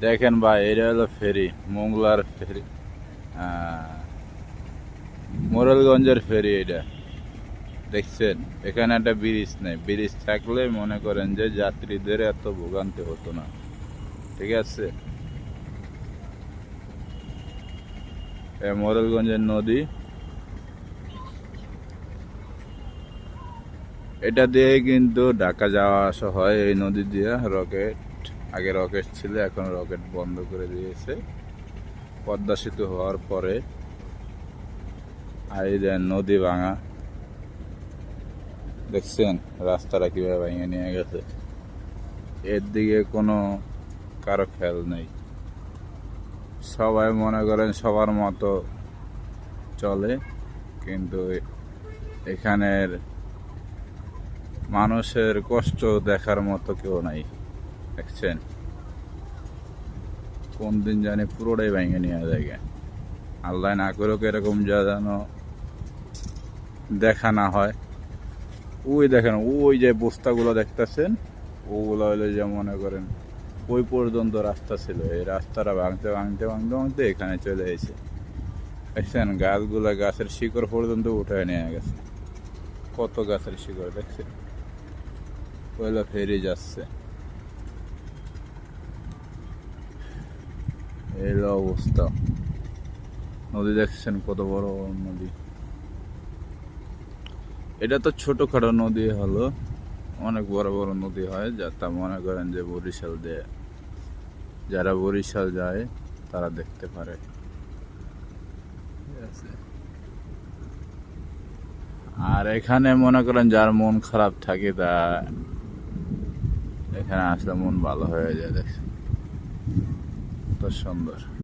দেখেন ভাই, এটা হলো ফেরি, মোংলার ফেরি, আহ, মোরেলগঞ্জের ফেরি এটা। দেখছেন, এখানে একটা ব্রিজ নেই। ব্রিজ থাকলে মনে করেন যে যাত্রীদের এত ভোগান্তি হতো না। ঠিক আছে, মোরেলগঞ্জের নদী, এটা দিয়ে কিন্তু ঢাকা যাওয়া আসা হয়। এই নদী দিয়ে রকেট, আগে রকেট ছিল, এখন রকেট বন্ধ করে দিয়েছে পদ্মা সেতু হওয়ার পরে। আর এই যে নদী ভাঙা, দেখছেন রাস্তাটা কিভাবে ভেঙে নিয়ে গেছে। এর দিকে কোনো কারো খেয়াল নেই। সবাই মনে করেন সবার মতো চলে, কিন্তু এখানের মানুষের কষ্ট দেখার মতো কেউ নাই। দেখছেন, কোন দিন জানি পুরোটাই ভেঙে নিয়ে যায়। আল্লাহ না করুক এরকম যা যেন দেখা না হয়। ওই দেখেন, ওই যে বস্তাগুলো দেখতেছেন, ওগুলো হলে যে মনে করেন ওই পর্যন্ত রাস্তা ছিল। এই রাস্তাটা ভাঙতে ভাঙতে ভাঙতে ভাঙতে এখানে চলে এসে দেখছেন, গাছগুলো গাছের শিকড় পর্যন্ত উঠে নিয়ে গেছে। কত গাছের শিকড় দেখছেন, ওইগুলো ফেরি যাচ্ছে। এই হলো অবস্থা। নদী দেখছেন কত বড় নদী। এটা তো ছোটখাটো নদী হলো, অনেক বড় বড় নদী হয়, যা তা মনে করেন যে বরিশাল দিয়ে, যারা বরিশাল যায় তারা দেখতে পারে। ঠিক আছে? আর এখানে মনে করেন যার মন খারাপ থাকে, তা এখানে আসলে মন ভালো হয়ে যায়। দেখছেন কত সুন্দর।